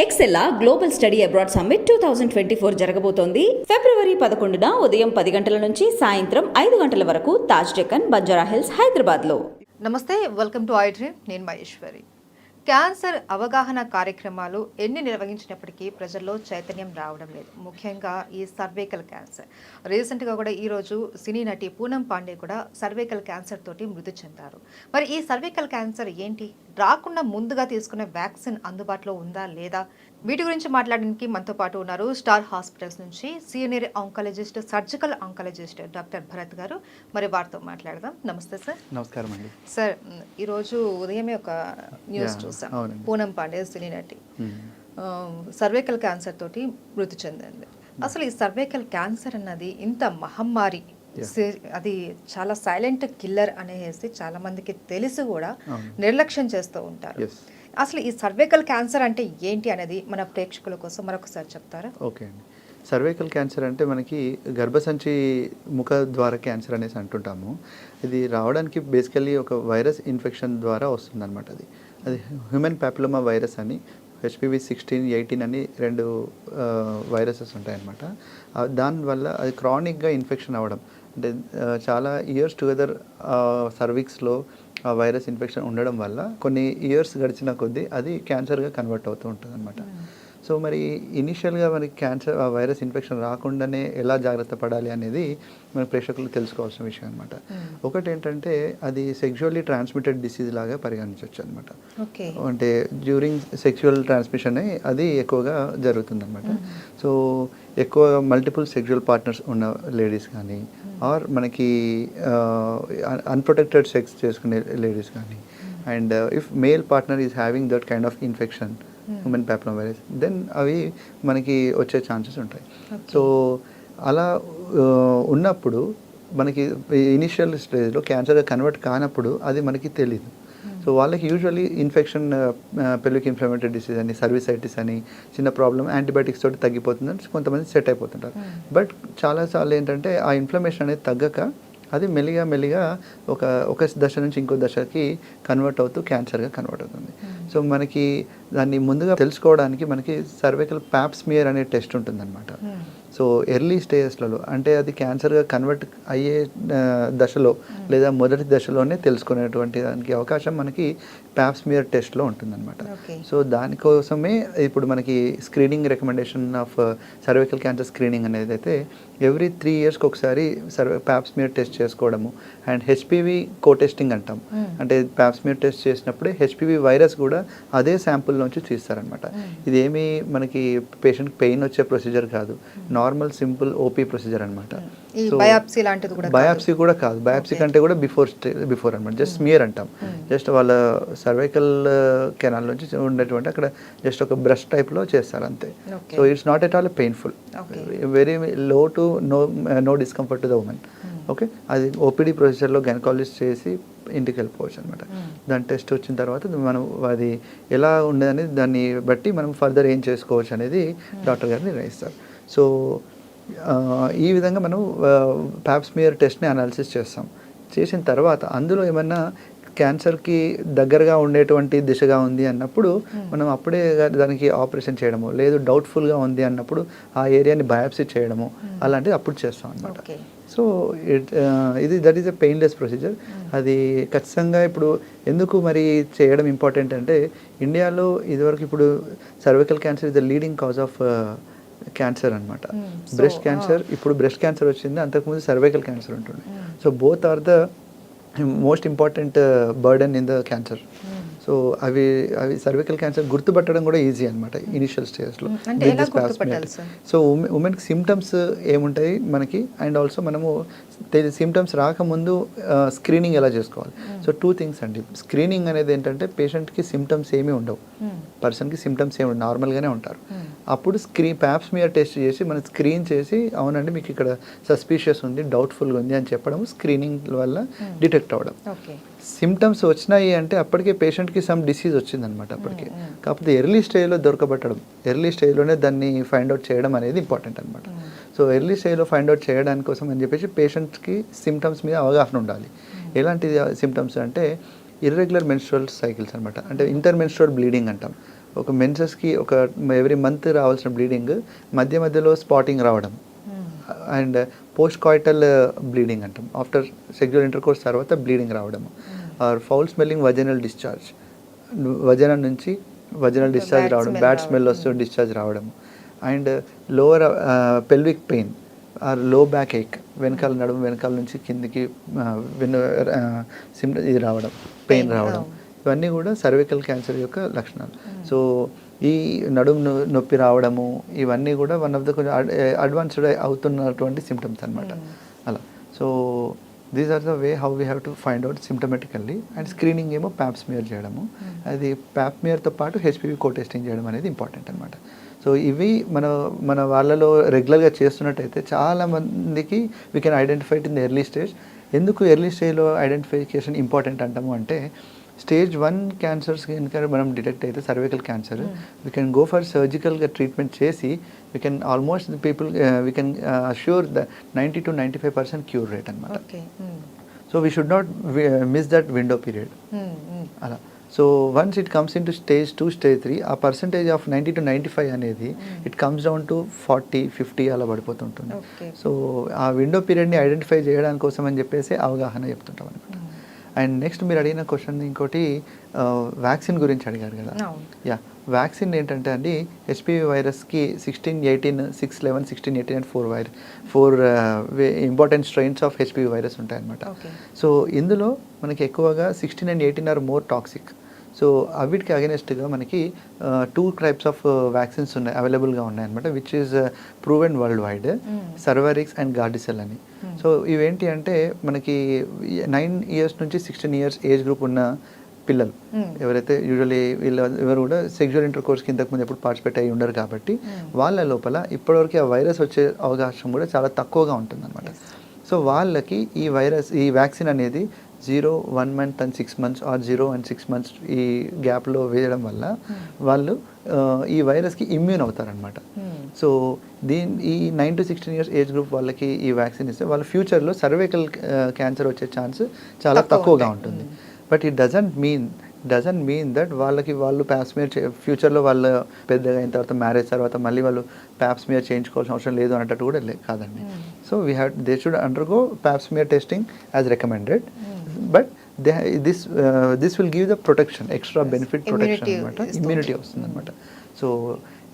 ఎక్సెల్లా global study abroad summit 2024 జరగబోతోంది. ఫిబ్రవరి 11న ఉదయం 10 గంటల నుంచి సాయంత్రం 5 గంటల వరకు తాజ్ డెక్కన్, బంజారా హిల్స్, హైదరాబాద్లో. నమస్తే, వెల్కమ్ టు ఐ డ్రీమ్. నేను మహేశ్వరి. క్యాన్సర్ అవగాహన కార్యక్రమాలు ఎన్ని నిర్వహించినప్పటికీ ప్రజల్లో చైతన్యం రావడం లేదు. ముఖ్యంగా ఈ సర్వైకల్ క్యాన్సర్. రీసెంట్గా కూడా ఈరోజు సినీ నటి పూనం పాండే కూడా సర్వైకల్ క్యాన్సర్ తోటి మృతి చెందారు. మరి ఈ సర్వైకల్ క్యాన్సర్ ఏంటి, రాకుండా ముందుగా తీసుకునే వ్యాక్సిన్ అందుబాటులో ఉందా లేదా, వీటి గురించి మాట్లాడడానికి మనతో పాటు ఉన్నారు స్టార్ హాస్పిటల్స్ నుంచి senior oncologist, surgical oncologist doctor Bharat గారు. మరి వారితో మాట్లాడదాం. నమస్తే సార్. నమస్కారం అండి. సార్, ఈరోజు ఉదయమే ఒక న్యూస్ చూసాం. పూనం పాండే సినీ నటి సర్వైకల్ క్యాన్సర్ తోటి మృతి చెందింది. అసలు ఈ సర్వైకల్ క్యాన్సర్ అన్నది ఇంత మహమ్మారి, అది చాలా సైలెంట్ కిల్లర్ అనేసి చాలా మందికి తెలిసి కూడా నిర్లక్ష్యం చేస్తూ ఉంటారు. అసలు ఈ సర్వైకల్ క్యాన్సర్ అంటే ఏంటి అనేది మన ప్రేక్షకుల కోసం మరొకసారి చెప్తారా? ఓకే అండి. సర్వైకల్ క్యాన్సర్ అంటే మనకి గర్భసంచి ముఖ ద్వార క్యాన్సర్ అనేసి అంటుంటాము. ఇది రావడానికి బేసికల్లీ ఒక వైరస్ ఇన్ఫెక్షన్ ద్వారా వస్తుందన్నమాట. అది హ్యూమన్ ప్యాపిలోమా వైరస్ అని, HPV 16, 18 అని 2 వైరసెస్ ఉంటాయన్నమాట. దానివల్ల అది క్రానిక్గా ఇన్ఫెక్షన్ అవ్వడం, అంటే చాలా ఇయర్స్ టుగెదర్ సర్విక్స్లో ఆ వైరస్ ఇన్ఫెక్షన్ ఉండడం వల్ల కొన్ని ఇయర్స్ గడిచిన కొద్దీ అది క్యాన్సర్గా కన్వర్ట్ అవుతూ ఉంటుంది అనమాట. సో మరి ఇనిషియల్గా మనకి క్యాన్సర్ ఆ వైరస్ ఇన్ఫెక్షన్ రాకుండానే ఎలా జాగ్రత్త పడాలి అనేది మన ప్రేక్షకులు తెలుసుకోవాల్సిన విషయం అనమాట. ఒకటి ఏంటంటే అది సెక్షువల్లీ ట్రాన్స్మిటెడ్ డిసీజ్ లాగా పరిగణించవచ్చు అనమాట. అంటే డ్యూరింగ్ సెక్షువల్ ట్రాన్స్మిషన్ అది ఎక్కువగా జరుగుతుందన్నమాట. సో ఎక్కువ మల్టిపుల్ సెక్షువల్ పార్ట్నర్స్ ఉన్న లేడీస్ కానీ, ఆర్ మనకి అన్ప్రొటెక్టెడ్ సెక్స్ చేసుకునే లేడీస్ కానీ, and if male partner is having that kind of infection, human papilloma virus, then అవి మనకి వచ్చే ఛాన్సెస్ ఉంటాయి. సో అలా ఉన్నప్పుడు మనకి ఇనిషియల్ స్టేజ్లో క్యాన్సర్గా కన్వర్ట్ కానప్పుడు అది మనకి తెలియదు. సో వాళ్ళకి usually infection, pelvic inflammatory disease అని, సర్వీసైటిస్ అని చిన్న ప్రాబ్లమ్ యాంటీబయాటిక్స్ తోటి తగ్గిపోతుందని కొంతమంది సెట్ అయిపోతుంటారు. బట్ చాలాసార్లు ఏంటంటే ఆ ఇన్ఫ్లమేషన్ అనేది తగ్గక అది మెల్లిగా ఒక దశ నుంచి ఇంకో దశకి కన్వర్ట్ అవుతూ క్యాన్సర్గా కన్వర్ట్ అవుతుంది. సో మనకి దాన్ని ముందుగా తెలుసుకోవడానికి మనకి సర్వైకల్ ప్యాప్ స్మియర్ అనే టెస్ట్ ఉంటుందన్నమాట. సో ఎర్లీ స్టేజెస్లలో, అంటే అది క్యాన్సర్గా కన్వర్ట్ అయ్యే దశలో లేదా మొదటి దశలోనే తెలుసుకునేటువంటి దానికి అవకాశం మనకి ప్యాప్ స్మియర్ టెస్ట్లో ఉంటుందన్నమాట. సో దానికోసమే ఇప్పుడు మనకి screening recommendation of cervical cancer screening అనేది అయితే ఎవ్రీ 3 yearsకి ఒకసారి ప్యాప్ స్మియర్ టెస్ట్ చేసుకోవడము, అండ్ HPV కోటెస్టింగ్ అంటాం. అంటే ప్యాప్ స్మియర్ టెస్ట్ చేసినప్పుడే HPV వైరస్ కూడా అదే శాంపుల్ నుంచి తీస్తారనమాట. ఇదేమి మనకి పేషెంట్ పెయిన్ వచ్చే ప్రొసీజర్ కాదు, నార్మల్ సింపుల్ OP ప్రొసీజర్ అనమాట. సో బయాప్సీ కూడా కాదు, బయాప్సీ కంటే కూడా బిఫోర్ అనమాట. జస్ట్ స్మియర్ అంటాం. జస్ట్ వాళ్ళ సర్వైకల్ కెనాల్ నుంచి ఉండేటువంటి అక్కడ జస్ట్ ఒక బ్రష్ టైప్లో చేస్తారు అంతే. So it's not at all painful, very low to know discomfort to the women. Okay, అది OPD ప్రొసీజర్లో గైనకాలజిస్ట్ చేసి ఇంటికి వెళ్ళిపోవచ్చు అనమాట. దాని టెస్ట్ వచ్చిన తర్వాత మనం అది ఎలా ఉండేదనేది దాన్ని బట్టి మనం ఫర్దర్ ఏం చేసుకోవచ్చు అనేది డాక్టర్ గారు నిర్ణయిస్తారు. సో ఈ విధంగా మనం ప్యాప్ స్మియర్ టెస్ట్ని అనాలిసిస్ చేస్తాం. చేసిన తర్వాత అందులో ఏమన్నా క్యాన్సర్కి దగ్గరగా ఉండేటువంటి దిశగా ఉంది అన్నప్పుడు మనం అప్పుడే దానికి ఆపరేషన్ చేయడము, లేదు డౌట్ఫుల్గా ఉంది అన్నప్పుడు ఆ ఏరియాని బయాప్సీ చేయడము అలాంటిది అప్పుడు చేస్తాం అనమాట. So that is a painless procedure. అది ఖచ్చితంగా ఇప్పుడు ఎందుకు మరి చేయడం ఇంపార్టెంట్ అంటే, ఇండియాలో ఇదివరకు ఇప్పుడు cervical cancer is the leading cause of cancer అనమాట. బ్రెస్ట్ క్యాన్సర్, ఇప్పుడు బ్రెస్ట్ క్యాన్సర్ వచ్చింది, అంతకుముందు సర్వైకల్ క్యాన్సర్ ఉంటుంది. So both are the most important burden in the cancer. So అవి సర్వైకల్ క్యాన్సర్ గుర్తుపట్టడం కూడా ఈజీ అనమాట ఇనిషియల్ స్టేజ్లో. సో ఉమెన్కి సిమ్టమ్స్ ఏముంటాయి మనకి, అండ్ ఆల్సో మనము సిమ్టమ్స్ రాకముందు స్క్రీనింగ్ ఎలా చేసుకోవాలి. సో 2 things అండి. స్క్రీనింగ్ అనేది ఏంటంటే పేషెంట్కి సిమ్టమ్స్ ఏమీ ఉండవు, పర్సన్కి సిమ్టమ్స్ ఏమి నార్మల్గానే ఉంటారు. అప్పుడు ప్యాప్ స్మియర్ టెస్ట్ చేసి మనం స్క్రీన్ చేసి, అవునండి మీకు ఇక్కడ సస్పీషియస్ ఉంది, డౌట్ఫుల్గా ఉంది అని చెప్పడం స్క్రీనింగ్ వల్ల డిటెక్ట్ అవ్వడం. సిమ్టమ్స్ వచ్చినాయి అంటే అప్పటికే పేషెంట్కి సమ్ డిసీజ్ వచ్చిందనమాట అప్పటికే. కాకపోతే ఎర్లీ స్టేజ్లో దొరకబట్టడం, ఎర్లీ స్టేజ్లోనే దాన్ని ఫైండ్ అవుట్ చేయడం అనేది ఇంపార్టెంట్ అనమాట. సో ఎర్లీ స్టేజ్లో ఫైండ్ అవుట్ చేయడానికి కోసం అని చెప్పేసి పేషెంట్స్కి సిమ్టమ్స్ మీద అవగాహన ఉండాలి. ఎలాంటి సిమ్టమ్స్ అంటే ఇర్రెగ్యులర్ మెన్స్ట్రువల్ సైకిల్స్ అనమాట, అంటే ఇంటర్మెన్స్ట్రువల్ బ్లీడింగ్ అంటాం. ఒక మెన్సెస్కి ఒక ఎవ్రీ మంత్ రావాల్సిన బ్లీడింగ్ మధ్య మధ్యలో స్పాటింగ్ రావడం అండ్ పోస్ట్ కాయిటల్ బ్లీడింగ్ అంటాం, ఆఫ్టర్ సెక్చువల్ ఇంటర్కోర్స్ తర్వాత బ్లీడింగ్ రావడము, or foul smelling vaginal discharge, vagina నుంచి వజనల్ డిశ్చార్జ్ రావడం, బ్యాడ్ స్మెల్ వస్తూ డిశ్చార్జ్ రావడం, and lower pelvic pain or low back ache, వెనకాల నడుము వెనకాల నుంచి కిందికి ఇది రావడం, పెయిన్ రావడం, ఇవన్నీ కూడా సర్వికల్ క్యాన్సర్ యొక్క లక్షణాలు. సో ఈ నడుము నొప్పి రావడము ఇవన్నీ కూడా వన్ ఆఫ్ ద కొంచెం అడ్వాన్స్డ్ అవుతున్నటువంటి సిమ్టమ్స్ అనమాట. అలా so these are the way how we have to find out symptomatically. And screening ఏమో ప్యాప్ స్మియర్ చేయడము, అది ప్యాప్ స్మియర్తో పాటు హెచ్పివి కో టెస్టింగ్ చేయడం అనేది ఇంపార్టెంట్ అనమాట. సో ఇవి మన వాళ్ళలో రెగ్యులర్గా చేస్తున్నట్టయితే చాలా మందికి we can identify in the early stage. ఎందుకు ఎర్లీ స్టేజ్లో ఐడెంటిఫికేషన్ ఇంపార్టెంట్ అంటాము అంటే, స్టేజ్ 1 క్యాన్సర్స్ కనుక మనం డిటెక్ట్ అయితే cervical cancer, we can go for సర్జికల్గా ట్రీట్మెంట్ చేసి we can almost people we can assure the 90 to 95% cure rate అనమాట. So we should not miss that window period అలా. So once it comes in to stage 2, stage 3, ఆ percentage of 90 to 95 అనేది it comes down to 40-50 అలా పడిపోతుంటుంది. So ఆ window పీరియడ్ని identify చేయడానికి కోసం అని చెప్పేసి అవగాహన చెప్తుంటాం అనమాట. అండ్ నెక్స్ట్ మీరు అడిగిన క్వశ్చన్ ఇంకోటి వ్యాక్సిన్ గురించి అడిగారు కదా. యా, వ్యాక్సిన్ ఏంటంటే అండి, హెచ్పివి వైరస్కి 16, 18, 6, 11, 16, 18 and 4 important strains of HPV virus ఉంటాయన్నమాట. సో ఇందులో మనకి ఎక్కువగా 16 and 18 are more toxic. So అవిటికి అగెనెస్ట్గా మనకి 2 types ఆఫ్ వ్యాక్సిన్స్ ఉన్నాయి, అవైలబుల్గా ఉన్నాయన్నమాట, which is proven worldwide, Cervarix and Gardasil అని. సో ఇవేంటి అంటే మనకి 9 years నుంచి 16 years ఏజ్ గ్రూప్ ఉన్న పిల్లలు ఎవరైతే యూజువల్లీ ఎవరు కూడా సెక్చువల్ ఇంటర్కోర్స్కి ఇంతకుముందు ఎప్పుడు పార్టిసిపేట్ అయ్యి ఉండరు కాబట్టి వాళ్ళ లోపల ఇప్పటివరకు ఆ వైరస్ వచ్చే అవకాశం కూడా చాలా తక్కువగా ఉంటుందన్నమాట. సో వాళ్ళకి ఈ వ్యాక్సిన్ అనేది 0, 1 month and 6 months or 0 and 6 months ఈ గ్యాప్లో వేయడం వల్ల వాళ్ళు ఈ వైరస్కి ఇమ్యూన్ అవుతారనమాట. సో ఈ 9 to 16 years ఏజ్ గ్రూప్ వాళ్ళకి ఈ వ్యాక్సిన్ ఇస్తే వాళ్ళ ఫ్యూచర్లో సర్వైకల్ క్యాన్సర్ వచ్చే ఛాన్స్ చాలా తక్కువగా ఉంటుంది. But it doesn't mean that వాళ్ళు ప్యాప్స్మియర్ ఫ్యూచర్లో వాళ్ళు పెద్దగా అయిన తర్వాత మ్యారేజ్ తర్వాత మళ్ళీ వాళ్ళు ప్యాప్స్మియర్ చేయించుకోవాల్సిన అవసరం లేదు అనేటట్టు కూడా కాదండి. So they should undergo Pap smear testing as recommended, but this will give the protection, extra benefit protection అనమాట, ఇమ్యూనిటీ వస్తుంది అనమాట. సో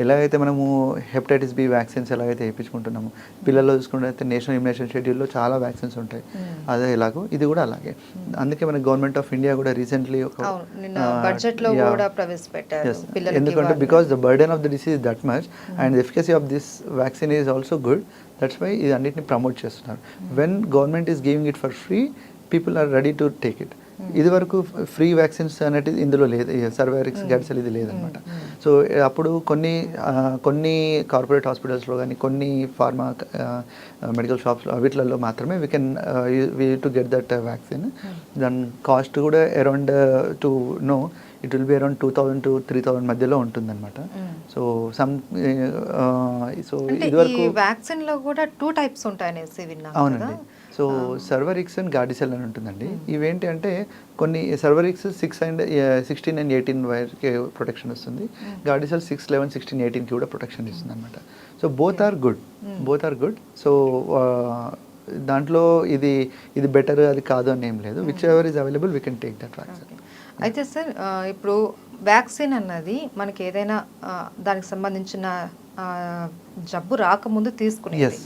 ఎలాగైతే మనము హెపటైటిస్ బి వ్యాక్సిన్స్ ఎలాగైతే వేయించుకుంటున్నాము, పిల్లల్లో చూసుకుంటే నేషనల్ ఇమ్యునైజేషన్ షెడ్యూల్లో చాలా వ్యాక్సిన్స్ ఉంటాయి, అదే ఎలాగో ఇది కూడా అలాగే. అందుకే మన గవర్నమెంట్ ఆఫ్ ఇండియా కూడా రీసెంట్లీ ఎందుకంటే because the burden of the disease that much and the efficacy of this vaccine is also good, that's why ఇది అన్నిటిని ప్రమోట్ చేస్తున్నారు. When government is giving it for free, people are ready to take it. ఇది వరకు free vaccines అనేది ఇందులో లేదు, సర్వైరిక్స్ గాడ్సెల్ ఇది లేదనమాట. సో అప్పుడు కొన్ని కార్పొరేట్ హాస్పిటల్స్లో కానీ కొన్ని ఫార్మా మెడికల్ షాప్స్లో వీటిలలో మాత్రమే we to get that vaccine. దాని కాస్ట్ కూడా around it will be around 2,000 to 3,000 మధ్యలో ఉంటుందన్నమాట. సో ఇదివరకు వ్యాక్సిన్లో కూడా 2 types ఉంటాయనేసి విన్నాను. అవునండి. సో సర్వరిక్స్ అండ్ గార్డిసెల్ అని ఉంటుందండి. ఇవేంటి అంటే కొన్ని సర్వరిక్స్ 16 and 18 వరకు ప్రొటెక్షన్ వస్తుంది, గార్డిసెల్ 6, 11, 16, 18కి కూడా ప్రొటెక్షన్ ఇస్తుంది అనమాట. So both are good. So దాంట్లో ఇది బెటర్ అది కాదు అని ఏం లేదు, whichever is available we can take that vaccine. అయితే సార్ ఇప్పుడు వ్యాక్సిన్ అన్నది మనకి ఏదైనా దానికి సంబంధించిన జబ్బు రాకముందు తీసుకునేది.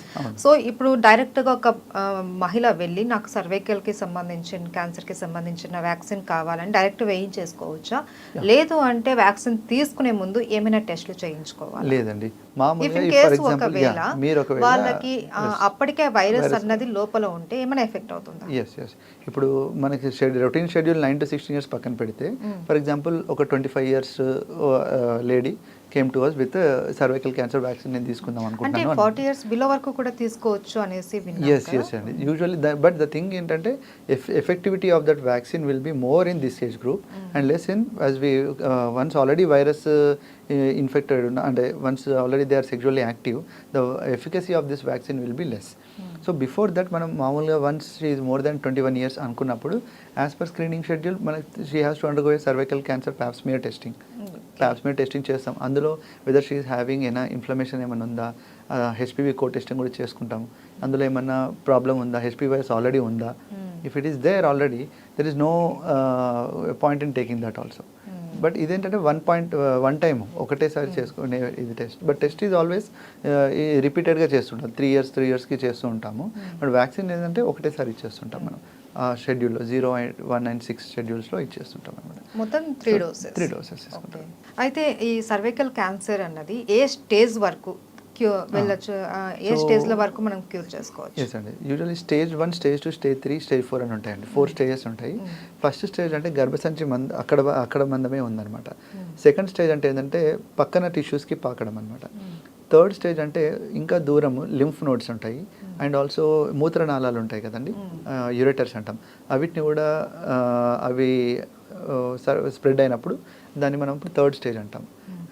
సో ఇప్పుడు డైరెక్ట్గా ఒక మహిళ వెళ్ళి నాకు సర్వైకల్కి సంబంధించిన క్యాన్సర్కి సంబంధించిన వ్యాక్సిన్ కావాలని డైరెక్ట్ వేయించేసుకోవచ్చా, లేదు అంటే వ్యాక్సిన్ తీసుకునే ముందు ఏమైనా టెస్టులు చేయించుకోవాలి? లేదండి, వాళ్ళకి అప్పటికే వైరస్ అన్నది లోపల ఉంటే ఏమైనా ఎఫెక్ట్ అవుతుందా? ఎస్ ఇప్పుడు మనకి రొటీన్ షెడ్యూల్ 9 to 16 years పక్కన పెడితే, ఫర్ ఎగ్జాంపుల్ ఒక 25 years lady came to us with cervical cancer vaccine నేను తీసుకుందాం అనుకుంటున్నాను. అంటే 40 years బిలో వరకు కూడా తీసుకోవచ్చు అనేసి విన్నాను. ఎస్ అండి, యూజువల్లీ బట్ ద థింగ్ ఏంటంటే effectivity of that vaccine will be more in this age group and less in as we once already virus infected అంటే once already they are sexually active, the efficacy of this vaccine will be less. So before that మనం మామూలుగా once she is more than 21 years అనుకున్నప్పుడు as per screening schedule మనకి she has to undergo cervical cancer pap smear testing. Paps మీద testing చేస్తాం. అందులో whether she is having inflammation ఏమైనా ఉందా, HPV కో testing కూడా చేసుకుంటాము. అందులో ఏమన్నా ప్రాబ్లం ఉందా, హెచ్పివి వైరస్ ఆల్రెడీ ఉందా. If it is there already there is no point in taking that also. But ఇదేంటంటే వన్ టైం ఒకటేసారి చేసుకునే ఇది test. But test is always రిపీటెడ్గా చేస్తుంటాం, 3 yearsకి చేస్తూ ఉంటాము. బట్ వ్యాక్సిన్ ఏంటంటే ఒకటేసారి ఇచ్చేస్తుంటాం మనం షెడ్యూల్లో 0, 1 and 6 షెడ్యూల్స్లో ఇచ్చేస్తుంటాం అనమాట. మొత్తం 3 డోసెస్. అయితే ఈ సర్వైకల్ క్యాన్సర్ అన్నది ఏ స్టేజ్ వరకు వెళ్ళొచ్చు, ఏ స్టేజ్ల వరకు మనం క్యూర్ చేసుకోవచ్చు? ఎస్ అండి, usually stage 1, stage 2, stage 3, stage 4 అని ఉంటాయండి. 4 స్టేజెస్ ఉంటాయి. ఫస్ట్ స్టేజ్ అంటే గర్భసంచి అక్కడ మందమే ఉందన్నమాట. సెకండ్ స్టేజ్ అంటే ఏంటంటే పక్కన టిష్యూస్కి పాకడం అనమాట. థర్డ్ స్టేజ్ అంటే ఇంకా దూరము లింఫ్ నోడ్స్ ఉంటాయి అండ్ ఆల్సో మూత్రనాళాలు ఉంటాయి కదండి, యూరేటర్స్ అంటాం. అవిటిని కూడా అవి స్ప్రెడ్ అయినప్పుడు దాన్ని మనం థర్డ్ స్టేజ్ అంటాం.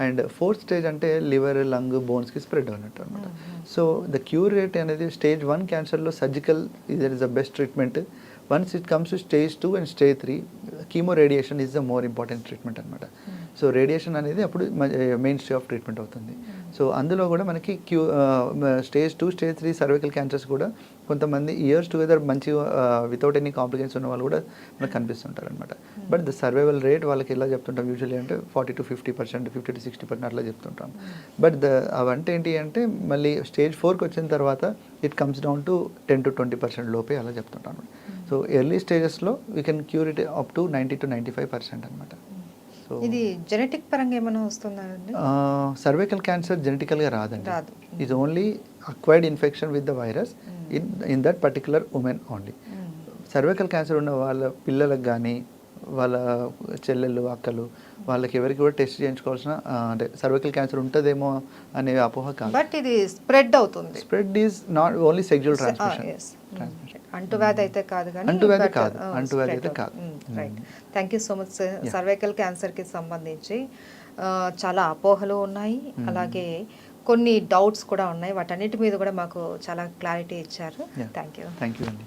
అండ్ ఫోర్త్ స్టేజ్ అంటే లివర్, లంగ్, బోన్స్కి స్ప్రెడ్ అయినట్టు అనమాట. సో ద క్యూర్ రేట్ అనేది స్టేజ్ 1 క్యాన్సర్లో surgical either is the best treatment. Once it comes to stage 2 and stage 3 chemo radiation is the more important treatment అనమాట. So radiation అనేది అప్పుడు main stay of treatment అవుతుంది. So అందులో కూడా మనకి stage 2, stage 3 cervical cancers కూడా కొంతమంది years together మంచి వితౌట్ ఎనీ కాంప్లికేషన్స్ ఉన్న వాళ్ళు కూడా మనకు కనిపిస్తుంటారు అనమాట. బట్ ద సర్వైవల్ రేట్ వాళ్ళకి ఎలా చెప్తుంటాం యూజువల్లీ అంటే 40 to 50%, 50 to 60% అట్లా చెప్తుంటాం. బట్ అవంటే ఏంటి అంటే మళ్ళీ స్టేజ్ 4కి వచ్చిన తర్వాత it comes down to 10 to 20% లోపే అలా చెప్తుంటాం. సో ఎర్లీ స్టేజెస్లో we can cure it up to 90 to 95% అనమాట. ఇది జెనెటిక్ పరంగా ఏమైనా వస్తుందా అండి? సర్వైకల్ క్యాన్సర్ జెనెటికల్గా రాదండి. ఇది only acquired infection with the virus in that particular women only. Cervical cancer ఉన్న వాళ్ళ పిల్లలకు కానీ వాళ్ళ చెల్లెళ్ళు, అక్కలు, వాళ్ళకి ఎవరికి కూడా టెస్ట్ చేయించుకోవాల్సిన అంటే సర్వైకల్ క్యాన్సర్ ఉంటుందేమో అనే అపోహ కాదు. బట్ ఇది స్ప్రెడ్ అవుతుంది. Spread is not only sexual transmission. అంటువ్యాధి అయితే కాదు కానీ అంటువ్యాధి అయితే కాదు. Right. Thank you so much sir. Cervical క్యాన్సర్కి సంబంధించి చాలా అపోహలు ఉన్నాయి, అలాగే కొన్ని డౌట్స్ కూడా ఉన్నాయి. వాటన్నిటి మీద కూడా మాకు చాలా క్లారిటీ ఇచ్చారు. థ్యాంక్ యూ అండి.